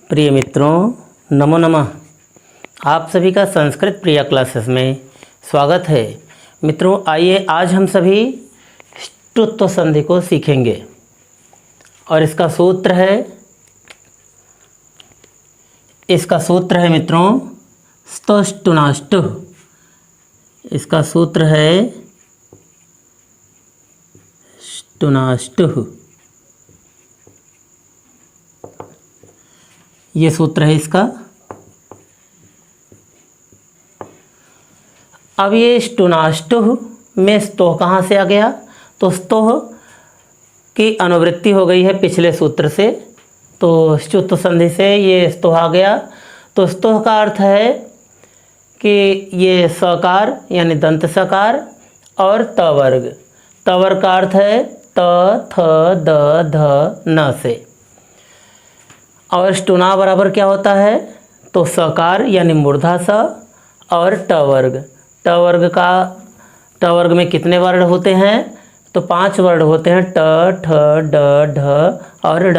प्रिय मित्रों, नमो नमः। आप सभी का संस्कृत प्रिया क्लासेस में स्वागत है। मित्रों, आइए आज हम सभी ष्टुत्व संधि को सीखेंगे और इसका सूत्र है मित्रों स्तुष्टुनाष्टुः। इसका सूत्र है ष्टुनाष्टुः। ये सूत्र है इसका। अब ये ष्टुनाष्टुः में स्तोह कहाँ से आ गया? तो स्तोह की अनुवृत्ति हो गई है पिछले सूत्र से, तो ष्टुत्व संधि से ये स्तोह आ गया। तो स्तोह का अर्थ है कि ये सकार यानी दंत सकार और तवर्ग। तवर्ग का अर्थ है त थ द ध न से। और ष्टुना बराबर क्या होता है? तो सकार यानी मूर्धा स और टवर्ग। टवर्ग में कितने वर्ण होते हैं? तो 5 वर्ण होते हैं, ट ठ ड ढ और ड।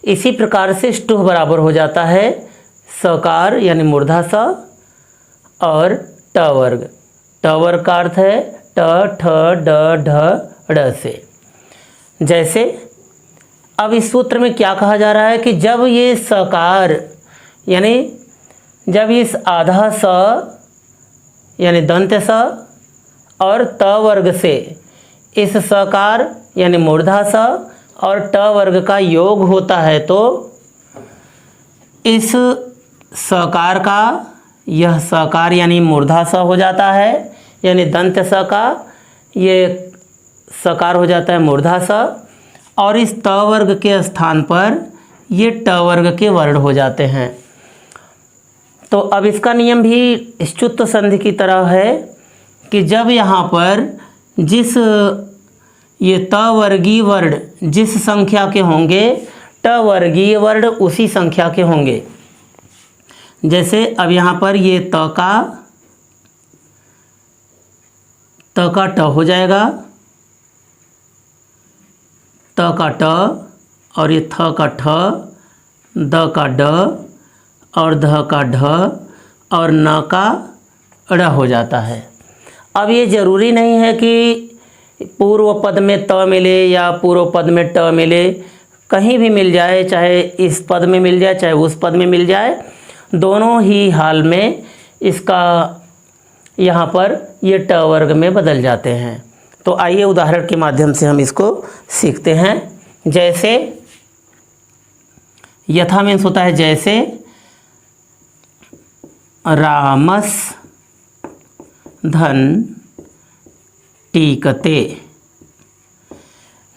इसी प्रकार से ष्टुः बराबर हो जाता है सकार यानी मूर्धा स और टवर्ग। टवर्ग का अर्थ है ट ठ ड ढ ड से। जैसे अब इस सूत्र में क्या कहा जा रहा है कि जब ये सकार यानी जब इस आधा स यानी दंत स और त वर्ग से इस सकार यानी मूर्धा स और ट वर्ग का योग होता है, तो इस सकार का यह सकार यानी मूर्धा स हो जाता है, यानी दंत स का ये सकार हो जाता है मूर्धा स, और इस त वर्ग के स्थान पर ये ट वर्ग के वर्ण हो जाते हैं। तो अब इसका नियम भी ष्टुत्व संधि की तरह है कि जब यहाँ पर जिस ये त वर्गीय वर्ण जिस संख्या के होंगे, ट वर्गीय वर्ण उसी संख्या के होंगे। जैसे अब यहाँ पर ये त का ट हो जाएगा, त का ट, और ये थ का ठ, द का ड और ध का ढ और न का ड़ हो जाता है। अब ये ज़रूरी नहीं है कि पूर्व पद में त मिले या पूर्व पद में ट मिले, कहीं भी मिल जाए, चाहे इस पद में मिल जाए चाहे उस पद में मिल जाए, दोनों ही हाल में इसका यहाँ पर ये ट वर्ग में बदल जाते हैं। तो आइए उदाहरण के माध्यम से हम इसको सीखते हैं। जैसे यथा मीन्स होता है जैसे, रामस धन टीकते।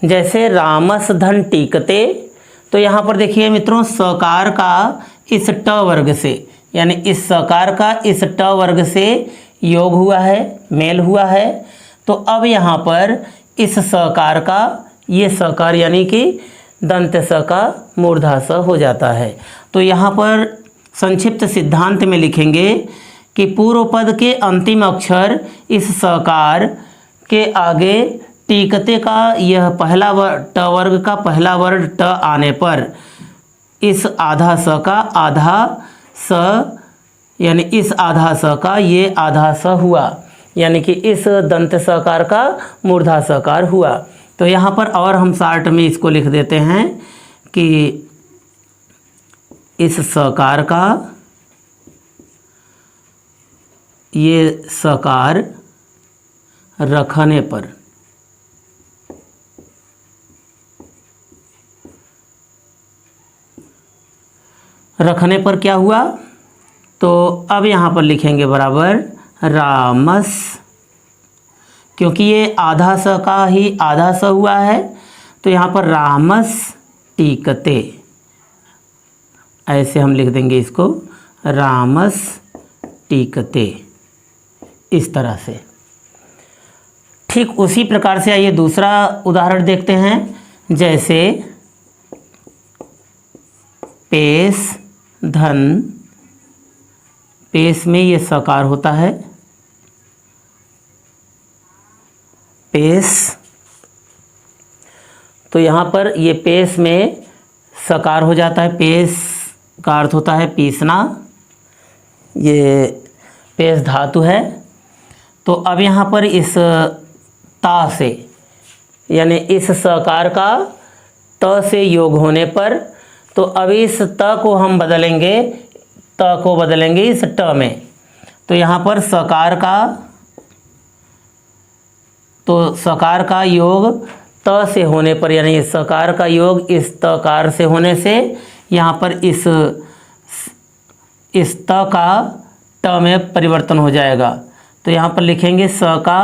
जैसे रामस धन टीकते, तो यहाँ पर देखिए मित्रों, सकार का इस ट वर्ग से यानी इस सकार का इस ट वर्ग से योग हुआ है, मेल हुआ है। तो अब यहाँ पर इस सकार का ये सकार यानी कि दंत स का मूर्धा स हो जाता है। तो यहाँ पर संक्षिप्त सिद्धांत में लिखेंगे कि पूर्व पद के अंतिम अक्षर इस सकार के आगे टीकते का यह पहला ट वर्ग का पहला वर्ण ट आने पर इस आधा स का आधा स यानी इस आधा स का ये आधा स हुआ, यानी कि इस दंत सकार का मूर्धा सकार हुआ। तो यहाँ पर और हम शार्ट में इसको लिख देते हैं कि इस सकार का ये सकार रखने पर क्या हुआ? तो अब यहाँ पर लिखेंगे बराबर रामस, क्योंकि ये आधा स का ही आधा स हुआ है, तो यहाँ पर रामस टीकते, ऐसे हम लिख देंगे इसको, रामस टीकते, इस तरह से। ठीक उसी प्रकार से आइए दूसरा उदाहरण देखते हैं। जैसे पेश धन, पेश में ये सकार होता है, पेश, तो यहाँ पर ये पेश में सकार हो जाता है। पेश का अर्थ होता है पीसना, ये पेश धातु है। तो अब यहाँ पर इस ता से, यानी इस सकार का त से योग होने पर, तो अब इस त को हम बदलेंगे, त को बदलेंगे इस ट में। तो यहाँ पर सकार का, तो सकार का योग त से होने पर, यानी सकार का योग इस तकार से होने से यहाँ पर इस त का ट में परिवर्तन हो जाएगा। तो यहाँ पर लिखेंगे स का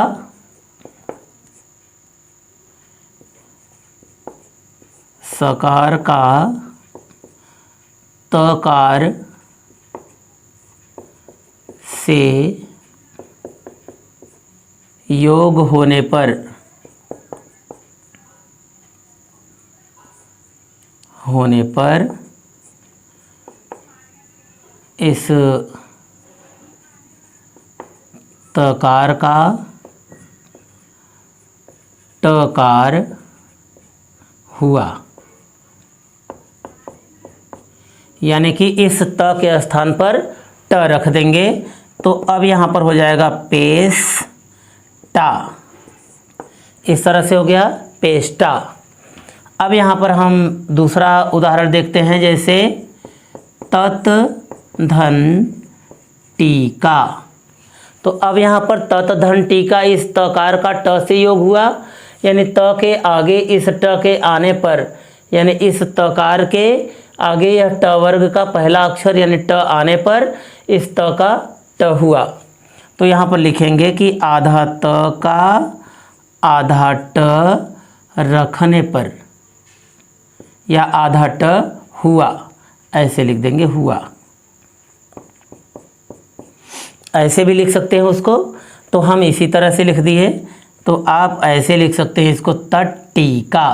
सकार का तकार से योग होने पर इस तकार का टकार हुआ, यानी कि इस त के स्थान पर ट रख देंगे। तो अब यहाँ पर हो जाएगा पेस्टा, इस तरह से हो गया पेस्टा। अब यहाँ पर हम दूसरा उदाहरण देखते हैं, जैसे तत धन टीका। तो अब यहाँ पर तत धन टीका, इस तकार का ट से योग हुआ, यानी त के आगे इस ट के आने पर, यानी इस तकार के आगे यह ट वर्ग का पहला अक्षर यानी ट आने पर इस त का ट हुआ। तो यहाँ पर लिखेंगे कि आधा त का आधा ट रखने पर, या आधा ट हुआ, ऐसे लिख देंगे हुआ। ऐसे भी लिख सकते हैं उसको, तो हम इसी तरह से लिख दिए। तो आप ऐसे लिख सकते हैं इसको तटीका,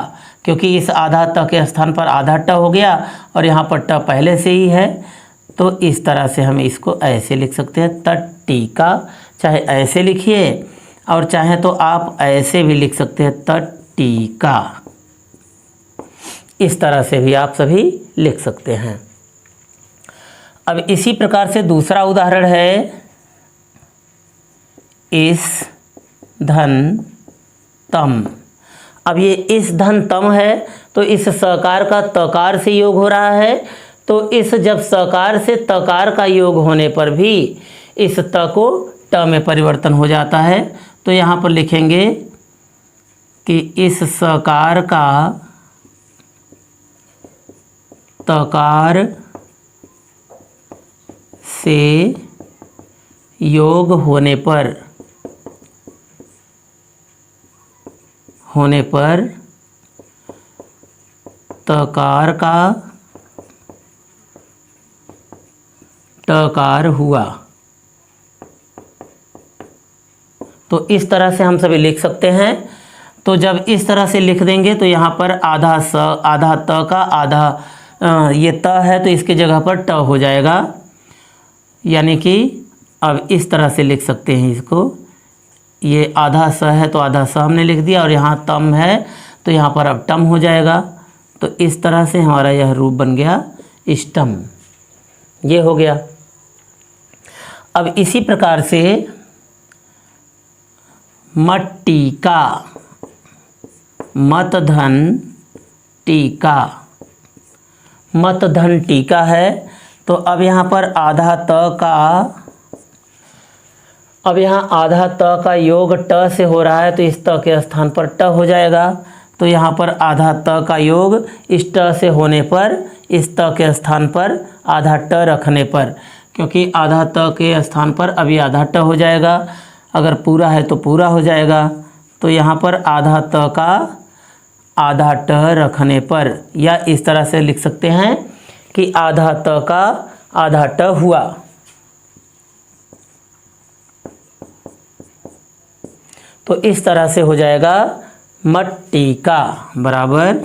क्योंकि इस आधा त के स्थान पर आधा ट हो गया और यहाँ पर ट पहले से ही है। तो इस तरह से हम इसको ऐसे लिख सकते हैं तटीका। चाहे ऐसे लिखिए और चाहे तो आप ऐसे भी लिख सकते हैं तटीका। इस तरह से भी आप सभी लिख सकते हैं। अब इसी प्रकार से दूसरा उदाहरण है, इस धन तम। अब ये इस धन तम है, तो इस सकार का तकार से योग हो रहा है। तो इस जब सकार से तकार का योग होने पर भी इस त को ट में परिवर्तन हो जाता है। तो यहाँ पर लिखेंगे कि इस सकार का तकार से योग होने पर तकार का टकार हुआ। तो इस तरह से हम सभी लिख सकते हैं। तो जब इस तरह से लिख देंगे तो यहाँ पर आधा स, आधा त का आधा ये त है, तो इसके जगह पर ट हो जाएगा। यानी कि अब इस तरह से लिख सकते हैं इसको, ये आधा स है तो आधा स हमने लिख दिया, और यहाँ तम है तो यहाँ पर अब टम हो जाएगा। तो इस तरह से हमारा यह रूप बन गया इष्टम, ये हो गया। अब इसी प्रकार से मट्टीका, मत धन टीका, मत धन टीका है। तो अब यहाँ पर आधा त का, अब यहाँ आधा त का योग ट से हो रहा है, तो इस त के स्थान पर ट हो जाएगा। तो यहाँ पर आधा त का योग इस ट से होने पर इस त के स्थान पर आधा ट रखने पर, क्योंकि आधा त के स्थान पर अभी आधा ट हो जाएगा, अगर पूरा है तो पूरा हो जाएगा। तो यहाँ पर आधा त का आधा ट रखने पर, या इस तरह से लिख सकते हैं कि आधा त का आधा ट हुआ। तो इस तरह से हो जाएगा मट्टीका बराबर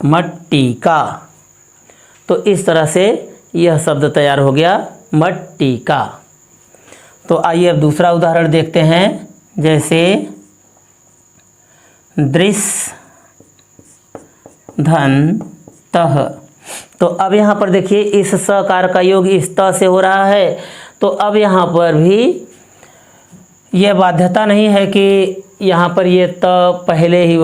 मट्टीका। तो इस तरह से यह शब्द तैयार हो गया मट्टीका। तो आइए अब दूसरा उदाहरण देखते हैं, जैसे दृश्य धन तह। तो अब यहाँ पर देखिए इस सकार का योग इस त से हो रहा है, तो अब यहाँ पर भी यह बाध्यता नहीं है कि यहाँ पर ये त पहले ही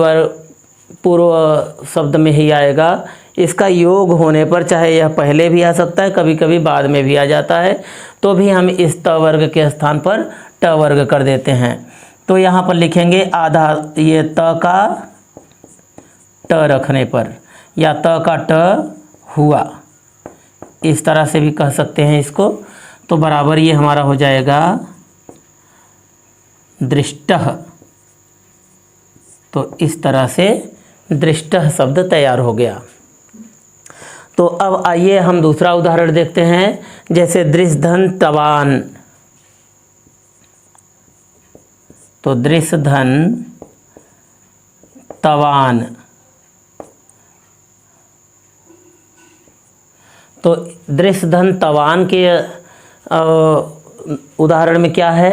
पूर्व शब्द में ही आएगा। इसका योग होने पर चाहे यह पहले भी आ सकता है, कभी कभी बाद में भी आ जाता है, तो भी हम इस त वर्ग के स्थान पर ट वर्ग कर देते हैं। तो यहाँ पर लिखेंगे आधा, ये त का ट रखने पर या त का ट हुआ, इस तरह से भी कह सकते हैं इसको। तो बराबर ये हमारा हो जाएगा दृष्टः। तो इस तरह से दृष्टः शब्द तैयार हो गया। तो अब आइए हम दूसरा उदाहरण देखते हैं, जैसे दृश धन तवान। तो दृश धन तवान, तो दृश धन तवान के उदाहरण में क्या है,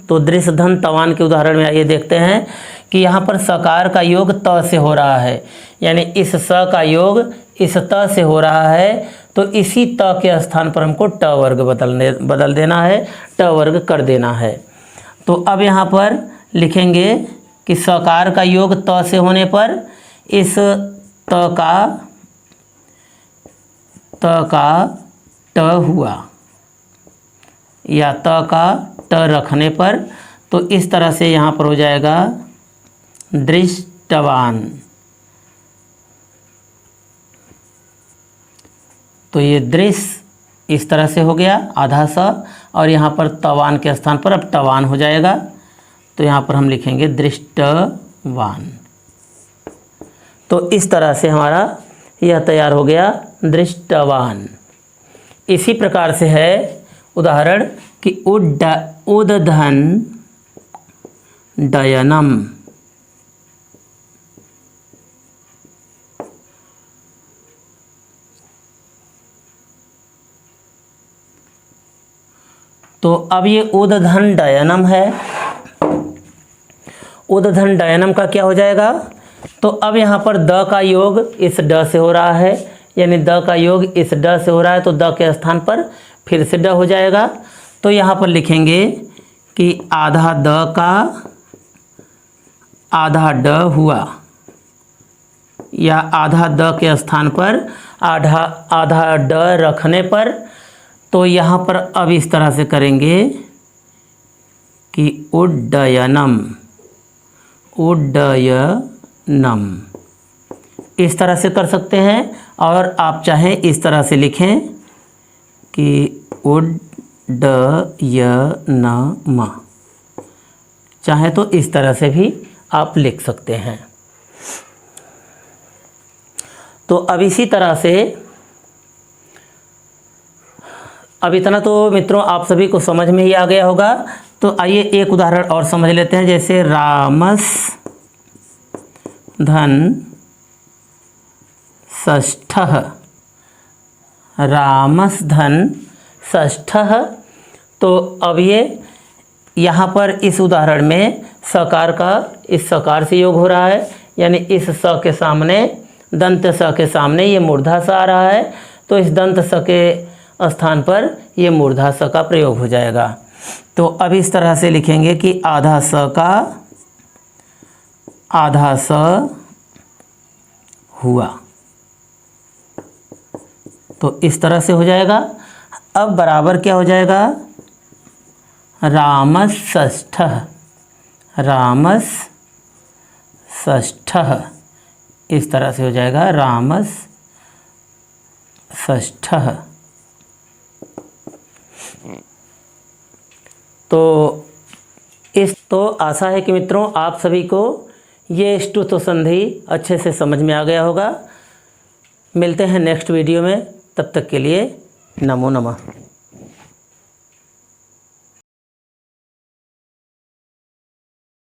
तो दृश धन तवान के उदाहरण में आइए देखते हैं कि यहाँ पर सकार का योग त से हो रहा है, यानी इस स का योग इस त से हो रहा है। तो इसी त के स्थान पर हमको ट वर्ग बदल देना है, ट वर्ग कर देना है। तो अब यहाँ पर लिखेंगे कि सकार का योग त से होने पर इस त का ट हुआ, या त का ट रखने पर, तो इस तरह से यहाँ पर हो जाएगा दृष्टवान। तो ये दृश्य इस तरह से हो गया आधा सा, और यहाँ पर तवान के स्थान पर अब टवान हो जाएगा। तो यहाँ पर हम लिखेंगे दृष्टवान। तो इस तरह से हमारा यह तैयार हो गया दृष्टवान। इसी प्रकार से है उदाहरण कि उद्धन डयनम। तो अब ये उद्धन डयनम है। उद्धन डयनम का क्या हो जाएगा, तो अब यहाँ पर द का योग इस ड से हो रहा है, यानी द का योग इस ड से हो रहा है, तो द के स्थान पर फिर से ड हो जाएगा। तो यहाँ पर लिखेंगे कि आधा द का आधा ड हुआ, या आधा द के स्थान पर आधा ड रखने पर, तो यहाँ पर अब इस तरह से करेंगे कि उड्डयनम, उड्डयनम, इस तरह से कर सकते हैं। और आप चाहें इस तरह से लिखें कि उड्डयनम, चाहे तो इस तरह से भी आप लिख सकते हैं। तो अब इसी तरह से, अब इतना तो मित्रों आप सभी को समझ में ही आ गया होगा। तो आइए एक उदाहरण और समझ लेते हैं, जैसे रामस धन षष्ठः। रामस धन षष्ठः। तो अब ये यहाँ पर इस उदाहरण में सकार का इस सकार से योग हो रहा है, यानी इस स के सामने दंत स के सामने ये मूर्धा स आ रहा है, तो इस दंत स के स्थान पर ये मूर्धा स का प्रयोग हो जाएगा। तो अब इस तरह से लिखेंगे कि आधा स का आधा स हुआ, तो इस तरह से हो जाएगा। अब बराबर क्या हो जाएगा, रामस षष्ठः, रामस षष्ठः, इस तरह से हो जाएगा रामस षष्ठः। तो आशा है कि मित्रों आप सभी को ये ष्टुत संधि अच्छे से समझ में आ गया होगा। मिलते हैं नेक्स्ट वीडियो में, तब तक के लिए नमो नमः।